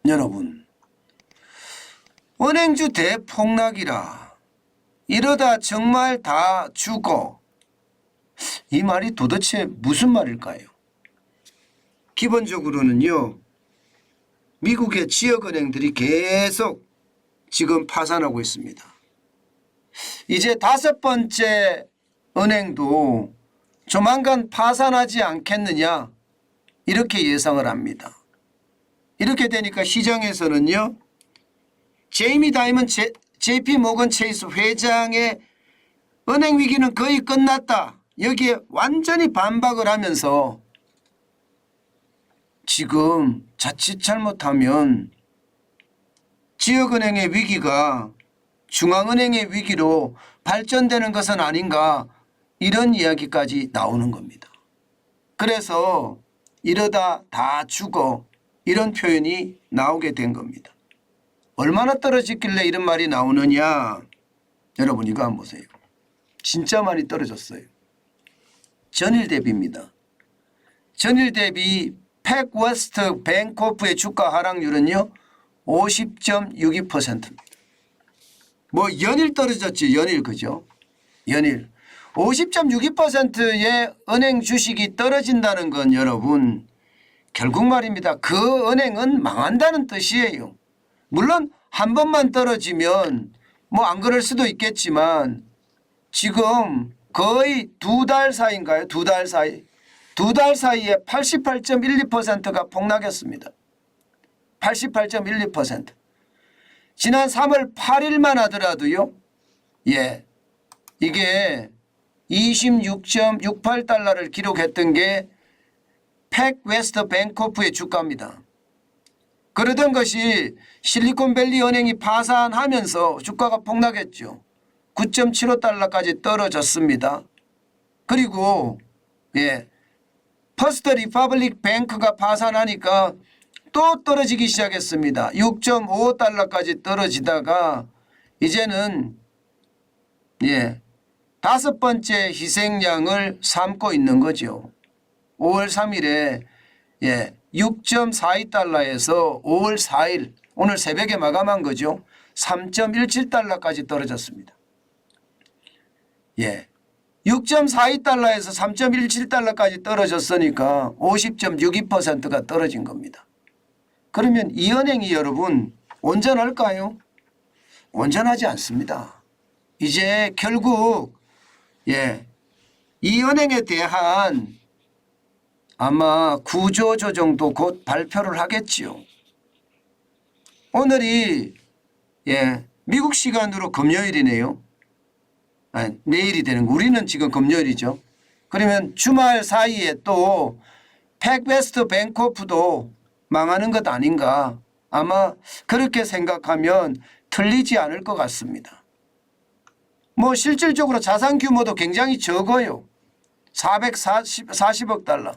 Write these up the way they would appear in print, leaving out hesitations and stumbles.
여러분, 은행주 대폭락이라 이러다 정말 다 죽어. 이 말이 도대체 무슨 말일까요? 기본적으로는요, 미국의 지역은행들이 계속 지금 파산하고 있습니다. 이제 5번째 은행도 조만간 파산하지 않겠느냐, 이렇게 예상을 합니다. 이렇게 되니까 시장에서는요, 제이미 다이먼 JP 모건 체이스 회장의 은행 위기는 거의 끝났다, 여기에 완전히 반박을 하면서 지금 자칫 잘못하면 지역은행의 위기가 중앙은행의 위기로 발전되는 것은 아닌가, 이런 이야기까지 나오는 겁니다. 그래서 이러다 다 죽어, 이런 표현이 나오게 된 겁니다. 얼마나 떨어졌길래 이런 말이 나오느냐. 여러분 이거 한번 보세요. 진짜 많이 떨어졌어요. 전일 대비입니다. 전일 대비 팩웨스트 뱅코프의 주가 하락률은요 50.62%입니다. 뭐 연일 떨어졌지, 연일. 그죠? 연일 50.62%의 은행 주식이 떨어진다는 건 여러분 결국 말입니다, 그 은행은 망한다는 뜻이에요. 물론 한 번만 떨어지면 뭐 안 그럴 수도 있겠지만 지금 거의 2달 사이인가요? 2달 사이. 2달 사이에 88.12%가 폭락했습니다. 88.12%. 지난 3월 8일만 하더라도요. 예. 이게 26.68달러를 기록했던 게 팩웨스트 뱅코프의 주가입니다. 그러던 것이 실리콘밸리 은행이 파산하면서 주가가 폭락했죠. 9.75달러까지 떨어졌습니다. 그리고 예, 퍼스트 리퍼블릭 뱅크가 파산하니까 또 떨어지기 시작했습니다. 6.55달러까지 떨어지다가 이제는 예, 5번째 희생양을 삼고 있는 거죠. 5월 3일에 예, 6.42달러에서 5월 4일 오늘 새벽에 마감한 거죠. 3.17달러까지 떨어졌습니다. 예, 6.42달러에서 3.17달러까지 떨어졌으니까 50.62%가 떨어진 겁니다. 그러면 이 은행이 여러분 온전할까요? 온전하지 않습니다. 이제 결국 예, 이 은행에 대한 아마 구조조정도 곧 발표를 하겠지요. 오늘이 예, 미국 시간으로 금요일이네요. 아니, 내일이 되는 거. 우리는 지금 금요일이죠. 그러면 주말 사이에 또 팩웨스트 뱅코프도 망하는 것 아닌가. 아마 그렇게 생각하면 틀리지 않을 것 같습니다. 뭐 실질적으로 자산 규모도 굉장히 적어요. 440억 달러.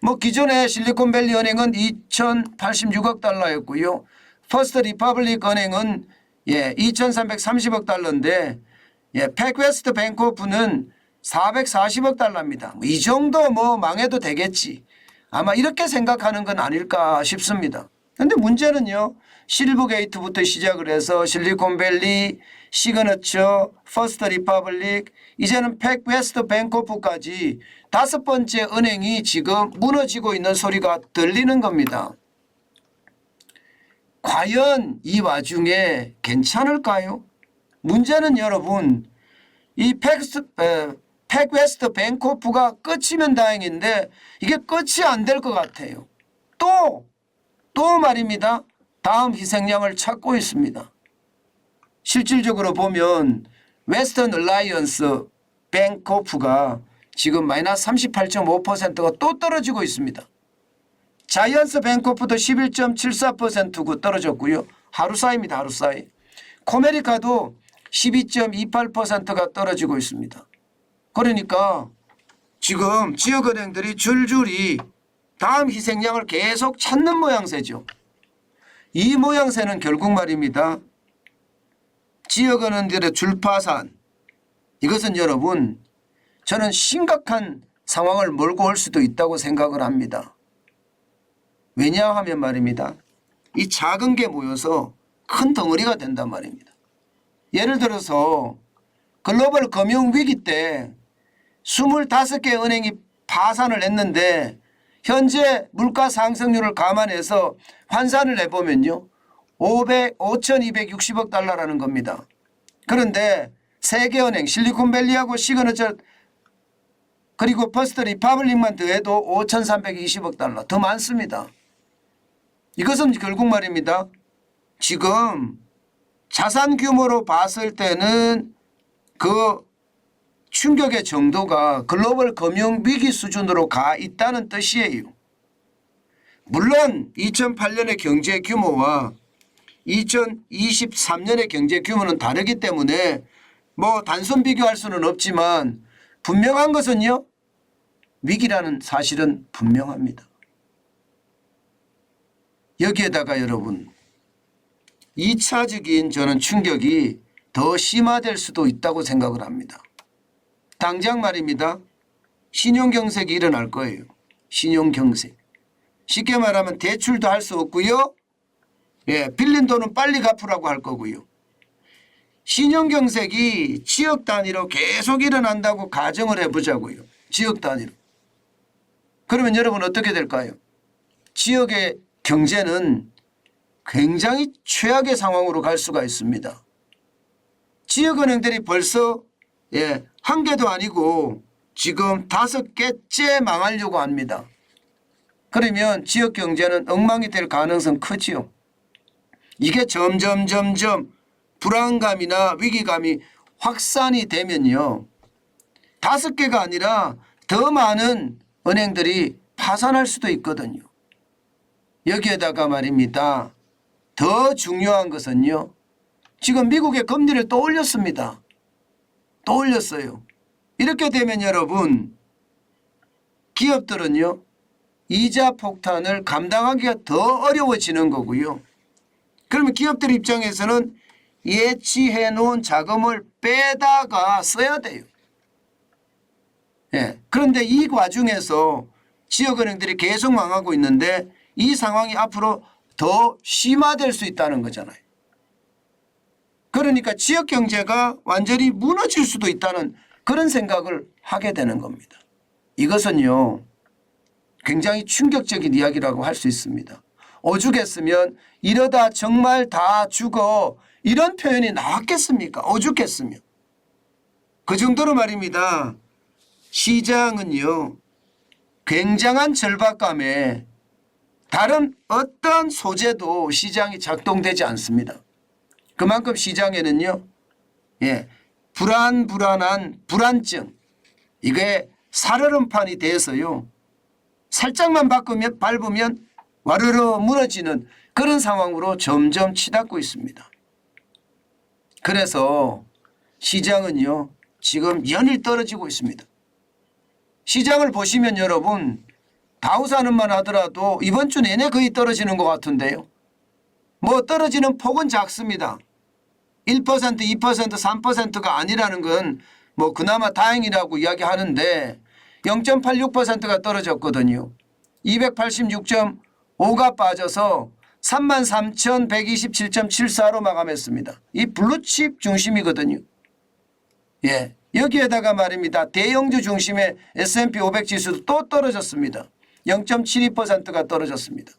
뭐 기존의 실리콘밸리 은행은 2086억 달러였고요. 퍼스트 리퍼블릭 은행은 예, 2330억 달러인데 예, 팩웨스트 뱅코프는 440억 달러입니다. 이 정도 뭐 망해도 되겠지. 아마 이렇게 생각하는 건 아닐까 싶습니다. 그런데 문제는요. 실버게이트부터 시작을 해서 실리콘밸리, 시그너처, 퍼스트 리퍼블릭, 이제는 팩웨스트 뱅코프까지 5번째 은행이 지금 무너지고 있는 소리가 들리는 겁니다. 과연 이 와중에 괜찮을까요? 문제는 여러분 이 팩웨스트 뱅코프가 끝이면 다행인데 이게 끝이 안 될 것 같아요. 또 말입니다. 다음 희생양을 찾고 있습니다. 실질적으로 보면 웨스턴 얼라이언스 뱅코프가 지금 마이너스 38.5%가 또 떨어지고 있습니다. 자이언스 뱅코프도 11.74%고 떨어졌고요. 하루 사이입니다. 하루 사이. 코메리카도 12.28%가 떨어지고 있습니다. 그러니까 지금 지역은행들이 줄줄이 다음 희생양을 계속 찾는 모양새죠. 이 모양새는 결국 말입니다. 지역은행들의 줄파산, 이것은 여러분 저는 심각한 상황을 몰고 올 수도 있다고 생각을 합니다. 왜냐하면 말입니다. 이 작은 게 모여서 큰 덩어리가 된단 말입니다. 예를 들어서 글로벌 금융위기 때 25개 은행이 파산을 했는데 현재 물가 상승률을 감안해서 환산을 해보면요. 5,260억 달러라는 겁니다. 그런데 세계은행, 실리콘밸리하고 시그너처 그리고 퍼스트 리퍼블릭만 더해도 5,320억 달러 더 많습니다. 이것은 결국 말입니다. 지금 자산 규모로 봤을 때는 그 충격의 정도가 글로벌 금융위기 수준으로 가 있다는 뜻이에요. 물론 2008년의 경제 규모와 2023년의 경제 규모는 다르기 때문에 뭐 단순 비교할 수는 없지만 분명한 것은요. 위기라는 사실은 분명합니다. 여기에다가 여러분 2차적인 저는 충격이 더 심화될 수도 있다고 생각을 합니다. 당장 말입니다. 신용경색이 일어날 거예요. 신용경색. 쉽게 말하면 대출도 할 수 없고요. 빌린 돈은 빨리 갚으라고 할 거고요. 신용경색이 지역 단위로 계속 일어난다고 가정을 해보자고요. 지역 단위로. 그러면 여러분 어떻게 될까요? 지역의 경제는 굉장히 최악의 상황으로 갈 수가 있습니다. 지역은행들이 벌써 한 개도 아니고 지금 5개째 망하려고 합니다. 그러면 지역 경제는 엉망이 될 가능성 크지요. 이게 점점 불안감이나 위기감이 확산이 되면요. 5개가 아니라 더 많은 은행들이 파산할 수도 있거든요. 여기에다가 말입니다. 더 중요한 것은요. 지금 미국의 금리를 또 올렸습니다. 또 올렸어요. 이렇게 되면 여러분 기업들은요. 이자 폭탄을 감당하기가 더 어려워지는 거고요. 그러면 기업들 입장에서는 예치해 놓은 자금을 빼다가 써야 돼요. 그런데 이 과정에서 지역은행들이 계속 망하고 있는데 이 상황이 앞으로 더 심화될 수 있다는 거잖아요. 그러니까 지역 경제가 완전히 무너질 수도 있다는 그런 생각을 하게 되는 겁니다. 이것은요. 굉장히 충격적인 이야기라고 할 수 있습니다. 오죽했으면 이러다 정말 다 죽어 이런 표현이 나왔겠습니까? 오죽했으면. 그 정도로 말입니다. 시장은요. 굉장한 절박감에 다른 어떤 소재도 시장이 작동되지 않습니다. 그만큼 시장에는요. 불안한 불안증 이게 살얼음판이 돼서요. 살짝만 밟으면 와르르 무너지는 그런 상황으로 점점 치닫고 있습니다. 그래서 시장은요. 지금 연일 떨어지고 있습니다. 시장을 보시면 여러분 다우산업만 하더라도 이번 주 내내 거의 떨어지는 것 같은데요. 뭐 떨어지는 폭은 작습니다. 1%, 2%, 3%가 아니라는 건 뭐 그나마 다행이라고 이야기하는데 0.86%가 떨어졌거든요. 286.5가 빠져서 33,127.74로 마감했습니다. 이 블루칩 중심이거든요. 여기에다가 말입니다. 대형주 중심의 S&P 500 지수도 또 떨어졌습니다. 0.72%가 떨어졌습니다.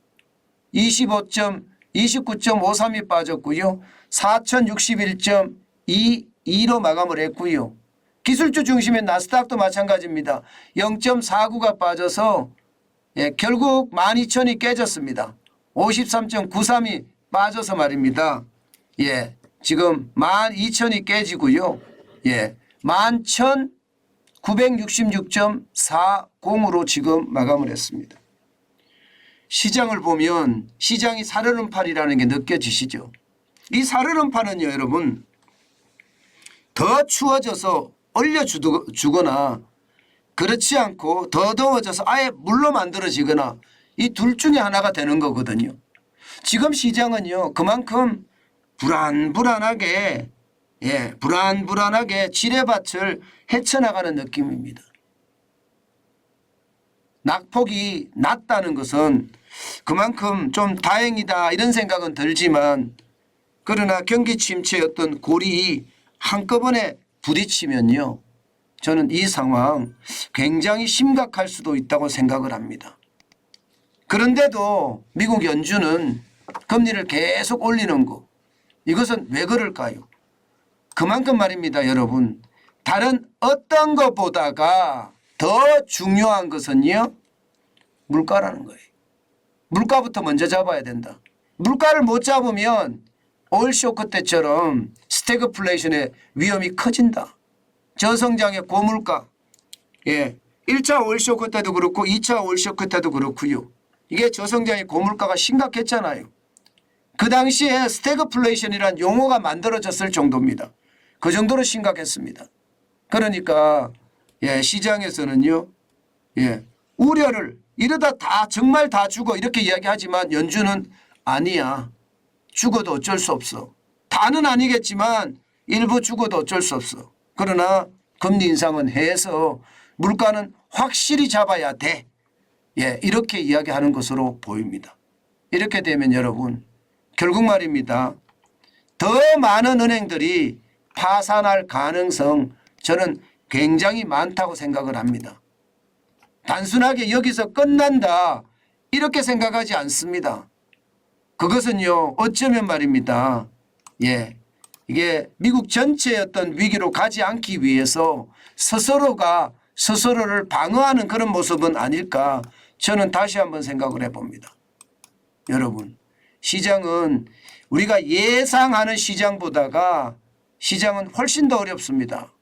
29.53이 빠졌고요. 4,061.22로 마감을 했고요. 기술주 중심의 나스닥도 마찬가지입니다. 0.49가 빠져서 결국 12,000이 깨졌습니다. 53.93이 빠져서 말입니다. 지금 12,000이 깨지고요. 11,966.40으로 지금 마감을 했습니다. 시장을 보면 시장이 살얼음판이라는 게 느껴지시죠? 이 살얼음판은요 여러분 더 추워져서 얼려주거나 그렇지 않고 더 더워져서 아예 물로 만들어지거나 이 둘 중에 하나가 되는 거거든요. 지금 시장은요 그만큼 불안불안하게 지뢰밭을 헤쳐나가는 느낌입니다. 낙폭이 낮다는 것은 그만큼 좀 다행이다 이런 생각은 들지만 그러나 경기 침체의 어떤 골이 한꺼번에 부딪히면요. 저는 이 상황 굉장히 심각할 수도 있다고 생각을 합니다. 그런데도 미국 연준은 금리를 계속 올리는 거 이것은 왜 그럴까요? 그만큼 말입니다 여러분. 다른 어떤 것보다가 더 중요한 것은요. 물가라는 거예요. 물가부터 먼저 잡아야 된다. 물가를 못 잡으면 오일 쇼크 때처럼 스태그플레이션의 위험이 커진다. 저성장의 고물가. 예, 1차 오일 쇼크 때도 그렇고 2차 오일 쇼크 때도 그렇고요. 이게 저성장의 고물가가 심각했잖아요. 그 당시에 스태그플레이션이란 용어가 만들어졌을 정도입니다. 그 정도로 심각했습니다. 그러니까 시장에서는요. 우려를 이러다 다 정말 다 죽어 이렇게 이야기하지만 연준은 아니야. 죽어도 어쩔 수 없어. 다는 아니겠지만 일부 죽어도 어쩔 수 없어. 그러나 금리 인상은 해서 물가는 확실히 잡아야 돼. 이렇게 이야기하는 것으로 보입니다. 이렇게 되면 여러분 결국 말입니다. 더 많은 은행들이 파산할 가능성 저는 굉장히 많다고 생각을 합니다. 단순하게 여기서 끝난다 이렇게 생각하지 않습니다. 그것은요 어쩌면 말입니다. 이게 미국 전체의 어떤 위기로 가지 않기 위해서 스스로가 스스로를 방어하는 그런 모습은 아닐까 저는 다시 한번 생각을 해봅니다. 여러분 시장은 우리가 예상하는 시장보다가 시장은 훨씬 더 어렵습니다.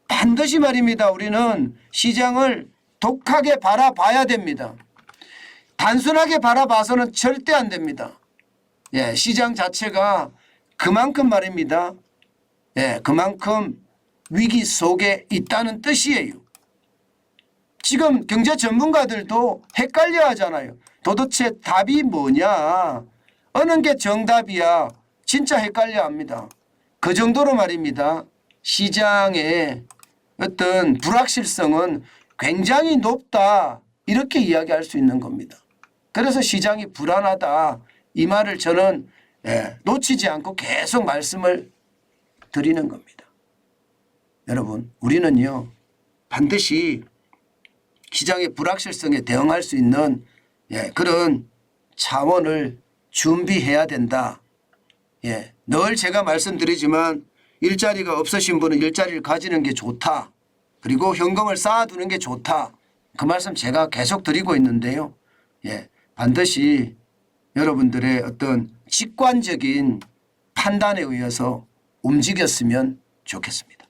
반드시 말입니다. 우리는 시장을 독하게 바라봐야 됩니다. 단순하게 바라봐서는 절대 안 됩니다. 시장 자체가 그만큼 말입니다. 그만큼 위기 속에 있다는 뜻이에요. 지금 경제 전문가들도 헷갈려 하잖아요. 도대체 답이 뭐냐. 어느 게 정답이야. 진짜 헷갈려 합니다. 그 정도로 말입니다. 시장의 어떤 불확실성은 굉장히 높다. 이렇게 이야기할 수 있는 겁니다. 그래서 시장이 불안하다. 이 말을 저는 놓치지 않고 계속 말씀을 드리는 겁니다. 여러분 우리는요. 반드시 시장의 불확실성에 대응할 수 있는 그런 차원을 준비해야 된다. 늘 제가 말씀드리지만 일자리가 없으신 분은 일자리를 가지는 게 좋다. 그리고 현금을 쌓아두는 게 좋다. 그 말씀 제가 계속 드리고 있는데요. 반드시 여러분들의 어떤 직관적인 판단에 의해서 움직였으면 좋겠습니다.